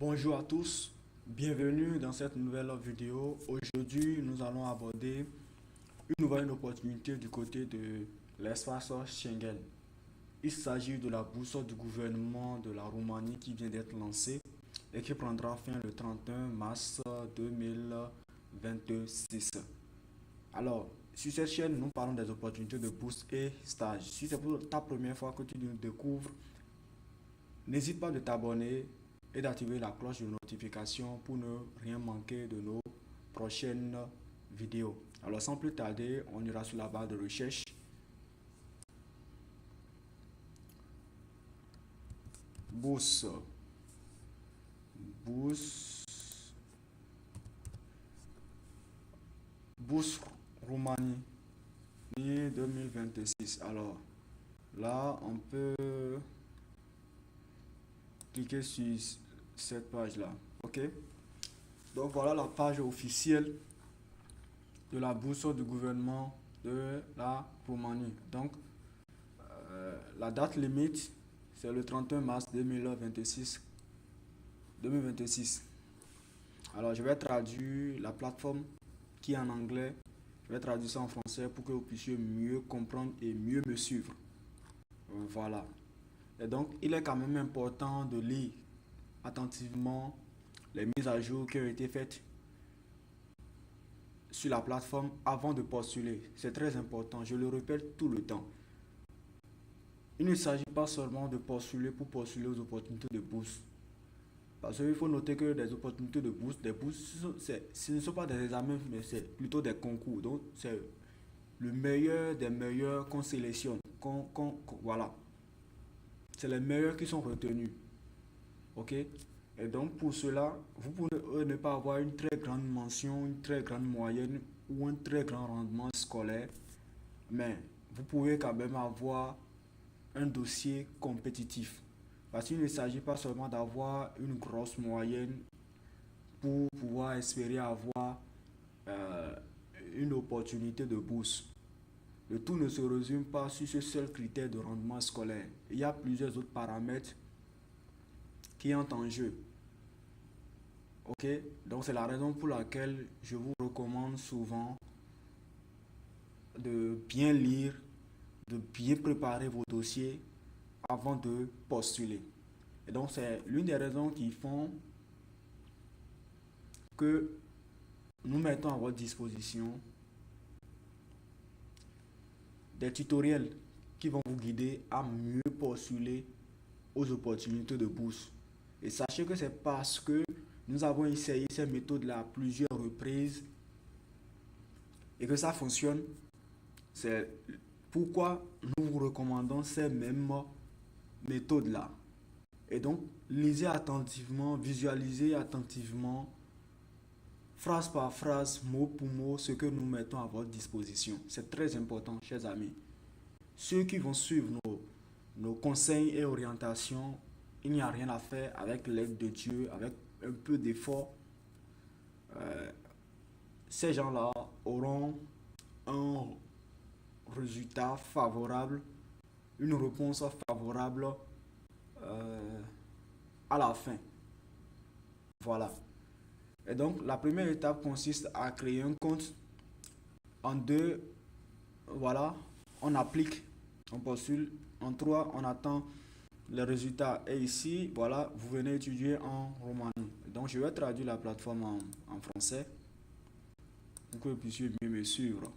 Bonjour à tous, bienvenue dans cette nouvelle vidéo. Aujourd'hui, nous allons aborder une nouvelle opportunité du côté de l'espace Schengen. Il s'agit de la bourse du gouvernement de la Roumanie qui vient d'être lancée et qui prendra fin le 31 mars 2026. Alors, sur cette chaîne, nous parlons des opportunités de bourse et stage. Si c'est pour ta première fois que tu nous découvres, n'hésite pas de t'abonner et d'activer la cloche de notification pour ne rien manquer de nos prochaines vidéos. Alors sans plus tarder, on ira sur la barre de recherche. Bourse. Bourse. Bourse Roumanie 2026. Alors là, on peut cliquer sur cette page-là. OK? Donc voilà la page officielle de la bourse du gouvernement de la Roumanie. Donc la date limite, c'est le 31 mars 2026. Alors je vais traduire la plateforme qui est en anglais. Je vais traduire ça en français pour que vous puissiez mieux comprendre et mieux me suivre. Voilà. Et donc, il est quand même important de lire attentivement les mises à jour qui ont été faites sur la plateforme avant de postuler. C'est très important, je le répète tout le temps. Il ne s'agit pas seulement de postuler pour postuler aux opportunités de bourse. Parce qu'il faut noter que des opportunités de bourse, des bourses, ce ne sont pas des examens, mais c'est plutôt des concours. Donc, c'est le meilleur des meilleurs qu'on sélectionne. Voilà. C'est les meilleurs qui sont retenus. OK? Et donc, pour cela, vous pouvez ne pas avoir une très grande mention, une très grande moyenne ou un très grand rendement scolaire. Mais vous pouvez quand même avoir un dossier compétitif. Parce qu'il ne s'agit pas seulement d'avoir une grosse moyenne pour pouvoir espérer avoir euh, une opportunité de bourse. Le tout ne se résume pas sur ce seul critère de rendement scolaire. Il y a plusieurs autres paramètres qui entrent en jeu. Ok, donc c'est la raison pour laquelle je vous recommande souvent de bien lire, de bien préparer vos dossiers avant de postuler. Et donc c'est l'une des raisons qui font que nous mettons à votre disposition des tutoriels qui vont vous guider à mieux postuler aux opportunités de bourse. Et sachez que c'est parce que nous avons essayé ces méthodes-là à plusieurs reprises et que ça fonctionne. C'est pourquoi nous vous recommandons ces mêmes méthodes-là. Et donc, lisez attentivement, visualisez attentivement, phrase par phrase, mot pour mot, ce que nous mettons à votre disposition. C'est très important, chers amis. Ceux qui vont suivre nos conseils et orientations, il n'y a rien à faire avec l'aide de Dieu, avec un peu d'effort. Euh, Ces gens-là auront un résultat favorable, une réponse favorable euh, à la fin. Voilà. Et donc, la première étape consiste à créer un compte. En deux, voilà, on applique, on postule. En trois, on attend les résultats. Et ici, voilà, vous venez étudier en Roumanie. Donc, je vais traduire la plateforme en français pour que vous puissiez mieux me suivre.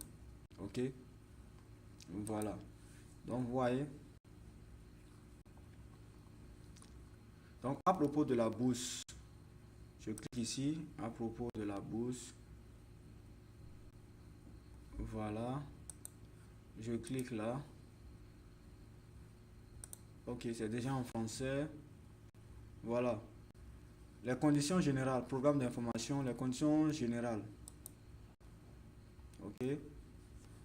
OK? Voilà. Donc, vous voyez. Donc, à propos de la bourse, je clique ici, à propos de la bourse. Voilà. Je clique là. Ok, c'est déjà en français. Voilà. Les conditions générales, programme d'information, les conditions générales. Ok.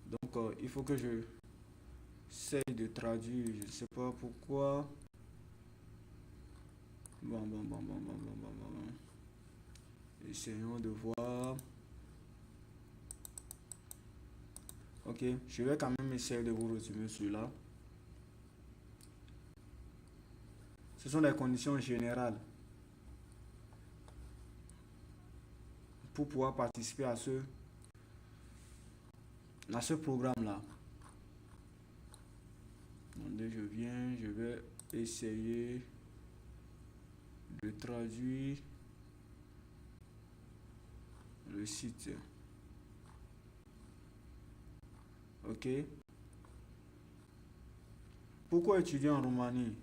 Donc, il faut que je essaye de traduire. Je ne sais pas pourquoi. Bon. Essayons de voir. Ok, je vais quand même essayer de vous résumer celui-là. Ce sont les conditions générales. pour pouvoir participer à ce programme-là. Attendez, je vais essayer de traduire le site. Ok. Pourquoi étudier en Roumanie?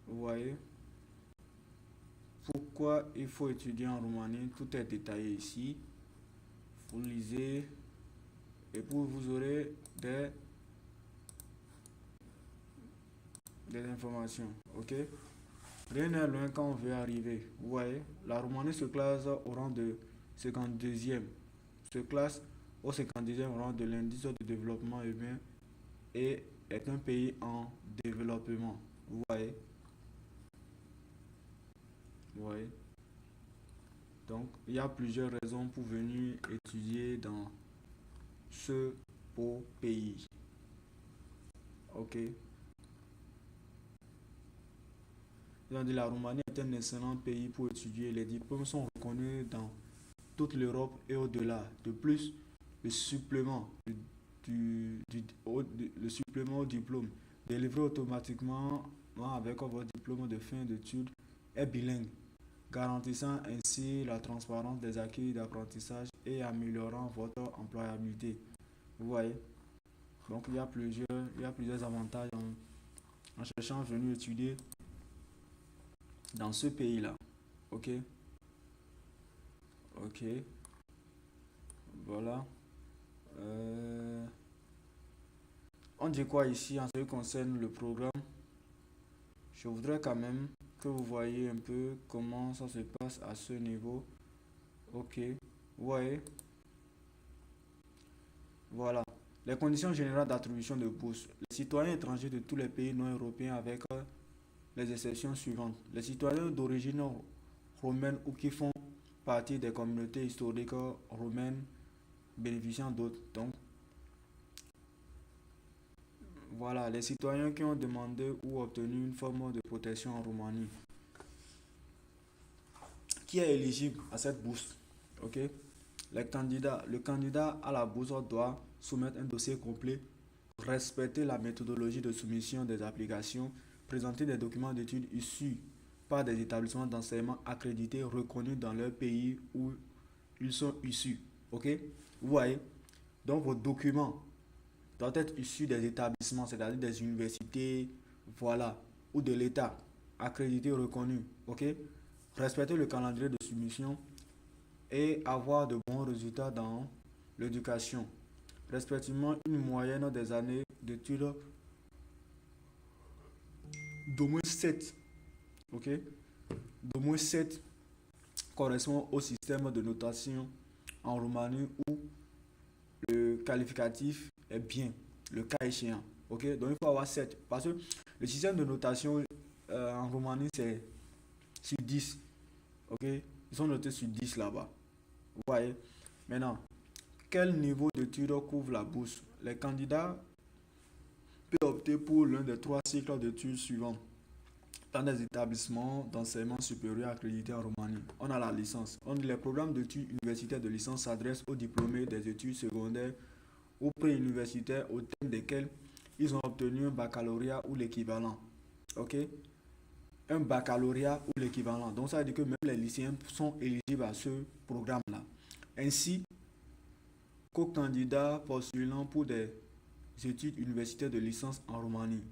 Vous voyez? Pourquoi il faut étudier en Roumanie? Tout est détaillé ici. Vous lisez et puis vous aurez des informations. Ok? Rien n'est loin quand on veut arriver. Vous voyez? La Roumanie se classe au rang de 52e. Se classe au 52e rang de l'indice de développement humain et est un pays en développement. Vous voyez? Vous voyez? Donc, il y a plusieurs raisons pour venir étudier dans ce beau pays. Ok. Ils ont dit la Roumanie est un excellent pays pour étudier. Les diplômes sont reconnus dans toute l'Europe et au-delà. De plus, le supplément le supplément au diplôme délivré automatiquement avec votre diplôme de fin d'études est bilingue, garantissant ainsi la transparence des acquis d'apprentissage et améliorant votre employabilité. Vous voyez? Donc il y a plusieurs avantages en cherchant à venir étudier dans ce pays-là. Ok? Ok. Voilà. On dit quoi ici en ce qui concerne le programme? Je voudrais quand même que vous voyez un peu comment ça se passe à ce niveau. Ok. Vous voyez? Voilà. Les conditions générales d'attribution de bourse. Les citoyens étrangers de tous les pays non européens avec les exceptions suivantes. Les citoyens d'origine romaine ou qui font partie des communautés historiques romaines bénéficiant d'autres. Donc, voilà, les citoyens qui ont demandé ou obtenu une forme de protection en Roumanie. Qui est éligible à cette bourse? Ok. Le candidat à la bourse doit soumettre un dossier complet, respecter la méthodologie de soumission des applications, présenter des documents d'études issus par des établissements d'enseignement accrédités reconnus dans leur pays où ils sont issus. Ok? Vous voyez? Donc vos documents doivent être issus des établissements, c'est-à-dire des universités, voilà, ou de l'État, accrédités, reconnus. Ok? Respecter le calendrier de soumission et avoir de bons résultats dans l'éducation. Respectivement, une moyenne des années d'études d'au moins 7. Ok? D'au moins 7 correspond au système de notation en Roumanie où le qualificatif est bien, le cas échéant. Ok? Donc il faut avoir 7. Parce que le système de notation en Roumanie c'est sur 10. Ok? Ils sont notés sur 10 là-bas. Vous voyez? Maintenant, quel niveau d'études couvre la bourse? Les candidats peuvent opter pour l'un des trois cycles d'études suivants dans des établissements d'enseignement supérieur accrédités en Roumanie. On a la licence. Les programmes d'études universitaires de licence s'adressent aux diplômés des études secondaires ou préuniversitaires au terme desquels ils ont obtenu un baccalauréat ou l'équivalent. Ok? Un baccalauréat ou l'équivalent. Donc ça veut dire que même les lycéens sont éligibles à ce programme-là. Ainsi qu'aux candidats postulant pour des études universitaires de licence en Roumanie.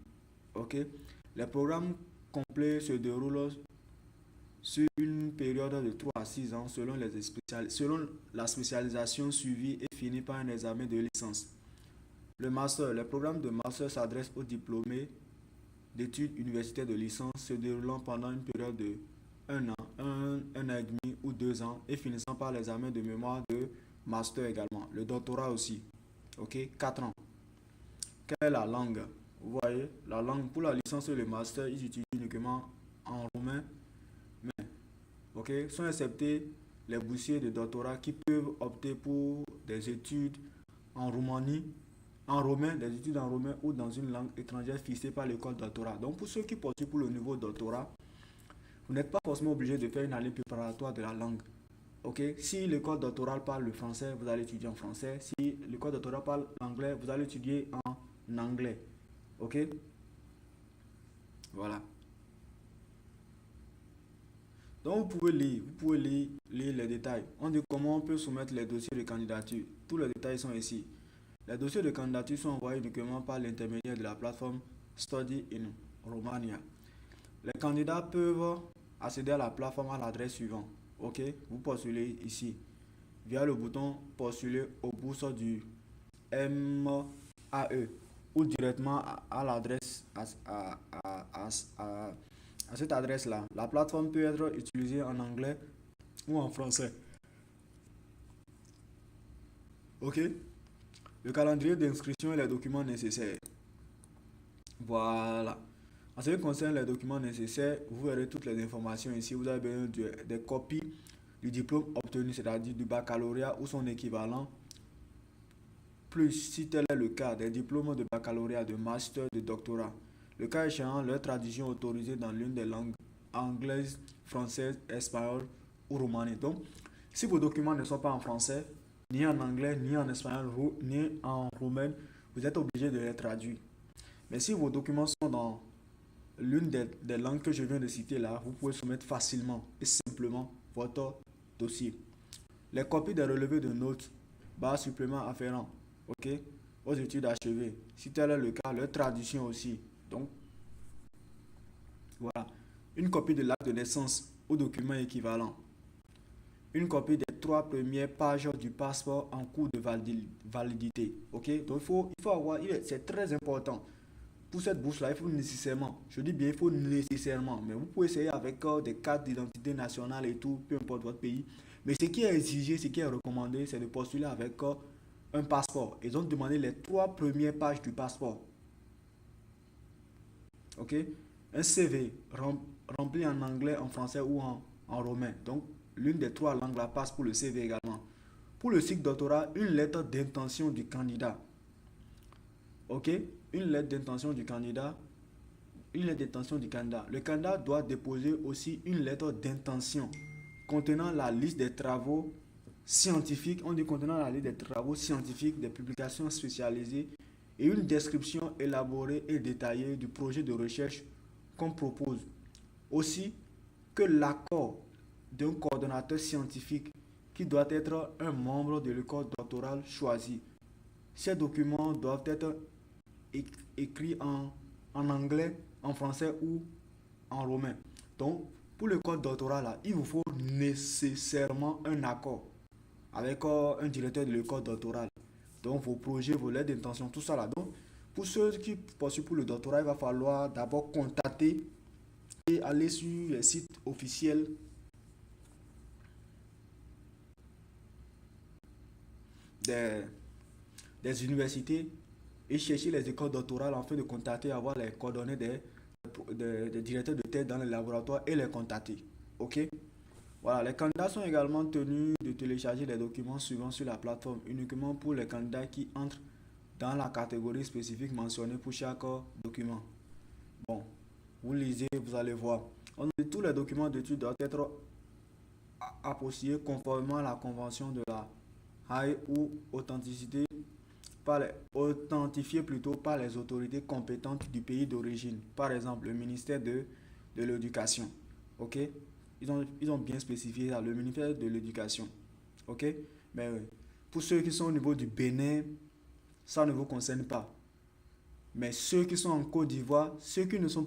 Ok? Les programmes complets se déroulent sur une période de 3 à 6 ans selon la spécialisation suivie et finie par un examen de licence. Le master, les programmes de master s'adressent aux diplômés d'études universitaires de licence se déroulant pendant une période de 1 an, 1 an et demi ou 2 ans et finissant par l'examen de mémoire de master également. Le doctorat aussi. Ok, 4 ans. Quelle est la langue? Vous voyez, la langue pour la licence et le master, ils utilisent uniquement en roumain. Mais, ok, sont acceptés les boursiers de doctorat qui peuvent opter pour des études en Roumanie, en roumain, des études en roumain ou dans une langue étrangère fixée par l'école doctorat. Donc, pour ceux qui poursuivent pour le niveau doctorat, vous n'êtes pas forcément obligé de faire une année préparatoire de la langue. Ok, si l'école doctorale parle le français, vous allez étudier en français. Si l'école doctorale parle l'anglais, vous allez étudier en anglais. Ok, voilà. Donc vous pouvez lire les détails. On dit comment on peut soumettre les dossiers de candidature. Tous les détails sont ici. Les dossiers de candidature sont envoyés uniquement par l'intermédiaire de la plateforme Study in Romania. Les candidats peuvent accéder à la plateforme à l'adresse suivante. Ok, vous postulez ici via le bouton postuler aux bourses du MAE ou directement à l'adresse à cette adresse-là. La plateforme peut être utilisée en anglais ou en français. Ok? Le calendrier d'inscription et les documents nécessaires. Voilà. En ce qui concerne les documents nécessaires, vous verrez toutes les informations ici. Vous avez besoin des copies du diplôme obtenu, c'est-à-dire du baccalauréat ou son équivalent, plus, si tel est le cas, des diplômes de baccalauréat, de master, de doctorat. Le cas échéant, leur traduction autorisée dans l'une des langues anglaise, française, espagnole ou roumanienne. Donc, si vos documents ne sont pas en français, ni en anglais, ni en espagnol, ni en roumain, vous êtes obligé de les traduire. Mais si vos documents sont dans l'une des langues que je viens de citer là, vous pouvez soumettre facilement et simplement votre dossier. Les copies des relevés de notes, barres suppléments afférents, ok, aux études achevées. Si tel est le cas, leur traduction aussi. Donc, voilà. Une copie de l'acte de naissance ou document équivalent. Une copie des 3 premières pages du passeport en cours de validité. Ok, donc il faut avoir, c'est très important. Pour cette bourse-là, il faut nécessairement, je dis bien, il faut nécessairement, mais vous pouvez essayer avec des cartes d'identité nationale et tout, peu importe votre pays. Mais ce qui est exigé, ce qui est recommandé, c'est de postuler avec un passeport. Ils ont demandé les 3 premières pages du passeport. Ok? Un CV rempli en anglais, en français ou en romain. Donc, l'une des 3 langues la passe pour le CV également. Pour le cycle doctorat, une lettre d'intention du candidat. Ok? Une lettre d'intention du candidat. Une lettre d'intention du candidat. Le candidat doit déposer aussi une lettre d'intention contenant la liste des travaux scientifiques, on dit contenant la liste des travaux scientifiques, des publications spécialisées et une description élaborée et détaillée du projet de recherche qu'on propose. Aussi que l'accord d'un coordonnateur scientifique qui doit être un membre de l'école doctorale choisie. Ces documents doivent être écrits en anglais, en français ou en romain. Donc, pour le code doctoral, là, il vous faut nécessairement un accord avec un directeur de l'école doctorale. Donc, vos projets, vos lettres d'intention, tout ça là. Donc, pour ceux qui poursuivent pour le doctorat, il va falloir d'abord contacter et aller sur les sites officiels des, des universités et chercher les écoles doctorales afin de contacter, avoir les coordonnées des directeurs de thèse dans les laboratoires et les contacter. Ok? Voilà, les candidats sont également tenus de télécharger les documents suivants sur la plateforme uniquement pour les candidats qui entrent dans la catégorie spécifique mentionnée pour chaque document. Bon, vous lisez, vous allez voir. On dit tous les documents d'études doivent être apostillés conformément à la convention de la Haye ou authentifiés plutôt par les autorités compétentes du pays d'origine. Par exemple, le ministère de l'Éducation. Ok? Ils ont bien spécifié là, le ministère de l'Éducation. Ok? Mais pour ceux qui sont au niveau du Bénin, ça ne vous concerne pas. Mais ceux qui sont en Côte d'Ivoire, ceux qui ne font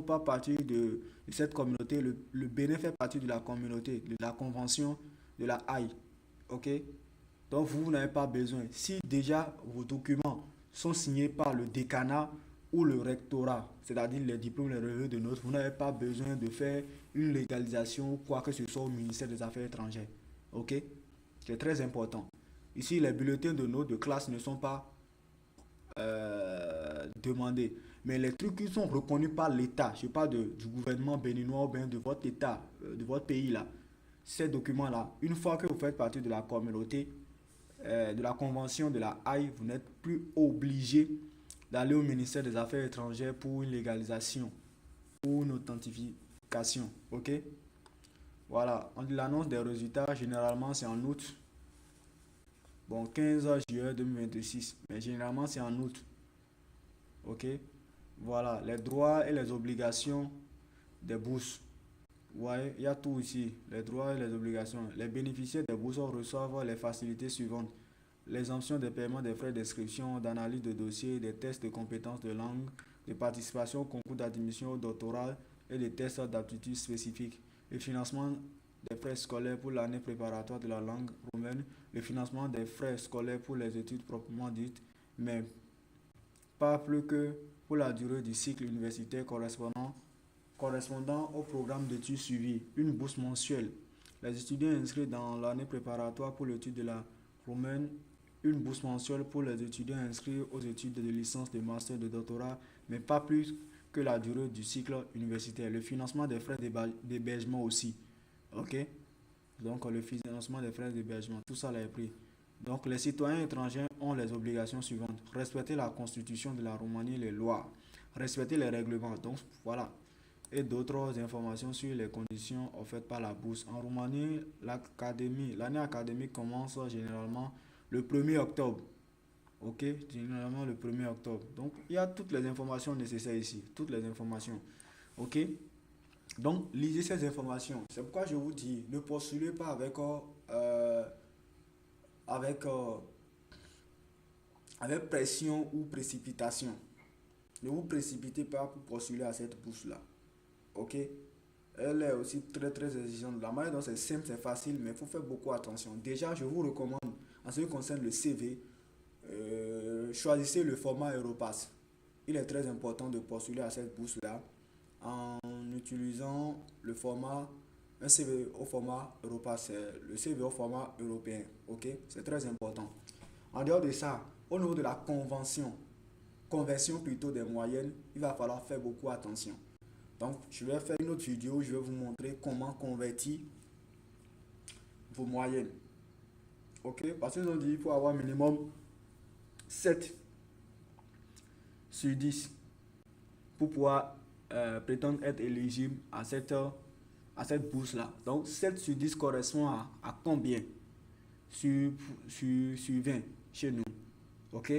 pas partie de cette communauté, le Bénin fait partie de la communauté, de la convention de la Haye. Ok? Donc vous n'avez pas besoin. Si déjà vos documents sont signés par le décanat ou le rectorat, c'est-à-dire les diplômes, les relevés de notes, vous n'avez pas besoin de faire une légalisation ou quoi que ce soit au ministère des Affaires étrangères. Ok? C'est très important. Ici, les bulletins de notes de classe ne sont pas demandés. Mais les trucs qui sont reconnus par l'État, je parle du gouvernement béninois ou bien de votre État, de votre pays là, ces documents-là, une fois que vous faites partie de la communauté, de la convention de la Haye, vous n'êtes plus obligé d'aller au ministère des Affaires étrangères pour une légalisation ou une authentification. Ok? Voilà, l'annonce des résultats, généralement, c'est en août. Bon, 15 juillet 2026, mais généralement, c'est en août. OK? Voilà, les droits et les obligations des bourses. Ouais, il y a tout ici, les droits et les obligations. Les bénéficiaires des bourses reçoivent les facilités suivantes. L'exemption des paiements des frais d'inscription, d'analyse de dossier, des tests de compétences de langue, de participation au concours d'admission au doctorat et des tests d'aptitude spécifiques. Le financement des frais scolaires pour l'année préparatoire de la langue roumaine, le financement des frais scolaires pour les études proprement dites, mais pas plus que pour la durée du cycle universitaire correspondant au programme d'études suivi, une bourse mensuelle. Les étudiants inscrits dans l'année préparatoire pour l'étude de la roumaine, une bourse mensuelle pour les étudiants inscrits aux études de licence, de master, de doctorat, mais pas plus que la durée du cycle universitaire. Le financement des frais d'hébergement aussi. OK? Donc, le financement des frais d'hébergement, tout ça l'a pris. Donc, les citoyens étrangers ont les obligations suivantes. Respecter la constitution de la Roumanie et les lois. Respecter les règlements. Donc, voilà. Et d'autres informations sur les conditions offertes par la bourse. En Roumanie, l'année académique commence généralement le 1er octobre. OK? Généralement le 1er octobre. Donc, il y a toutes les informations nécessaires ici. Toutes les informations. OK? Donc, lisez ces informations. C'est pourquoi je vous dis, ne postulez pas avec, euh, avec pression ou précipitation. Ne vous précipitez pas pour postuler à cette bourse-là. OK? Elle est aussi très très exigeante. La manière dont c'est simple, c'est facile, mais il faut faire beaucoup attention. Déjà, je vous recommande, en ce qui concerne le CV, choisissez le format Europass. Il est très important de postuler à cette bourse-là en utilisant un CV au format Europass, c'est le CV au format européen. OK? C'est très important. En dehors de ça, au niveau de la conversion plutôt des moyennes, il va falloir faire beaucoup attention. Donc, je vais faire une autre vidéo où je vais vous montrer comment convertir vos moyennes. OK? Parce qu'ils ont dit qu'il faut avoir minimum 7 sur 10 pour pouvoir prétendre être éligible à cette bourse-là. Donc, 7 sur 10 correspond à combien sur 20 chez nous? OK?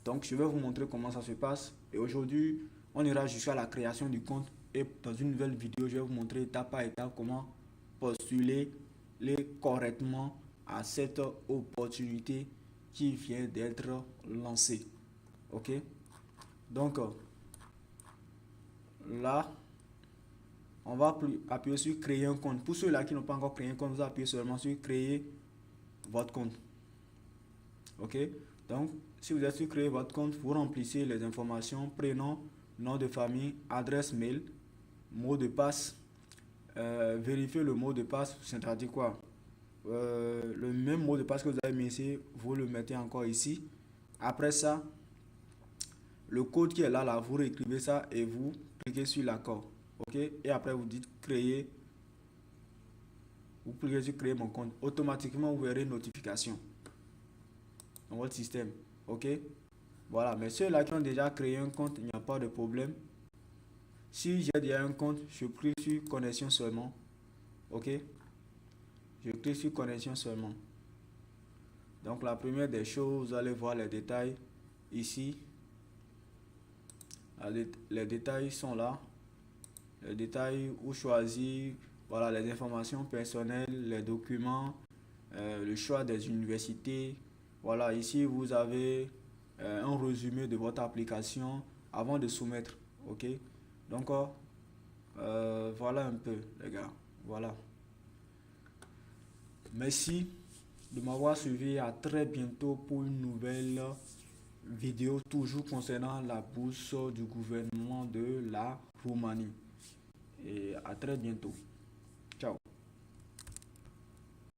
Donc, je vais vous montrer comment ça se passe. Et aujourd'hui, on ira jusqu'à la création du compte. Et dans une nouvelle vidéo, je vais vous montrer étape par étape comment postuler correctement à cette opportunité qui vient d'être lancée. OK? Donc, là, on va appuyer sur créer un compte. Pour ceux-là qui n'ont pas encore créé un compte, vous appuyez seulement sur créer votre compte. OK? Donc, si vous êtes sur créer votre compte, vous remplissez les informations, prénom, nom de famille, adresse mail, mot de passe. Vérifiez le mot de passe, c'est-à-dire quoi? Le même mot de passe que vous avez mis ici, vous le mettez encore ici. Après ça, le code qui est là, vous réécrivez ça et vous cliquez sur l'accord. OK? Et après, vous dites créer. Vous cliquez sur créer mon compte. Automatiquement, vous verrez une notification dans votre système. OK? Voilà. Mais ceux-là qui ont déjà créé un compte, il n'y a pas de problème. Si j'ai déjà un compte, je clique sur connexion seulement. OK? Je clique sur connexion seulement. Donc, la première des choses, vous allez voir les détails ici. Les détails sont là. Les détails où choisir, voilà, les informations personnelles, les documents, le choix des universités. Voilà, ici vous avez un résumé de votre application avant de soumettre. OK? Donc, voilà un peu, les gars. Voilà. Merci de m'avoir suivi. À très bientôt pour une nouvelle vidéo, toujours concernant la bourse du gouvernement de la Roumanie. Et à très bientôt.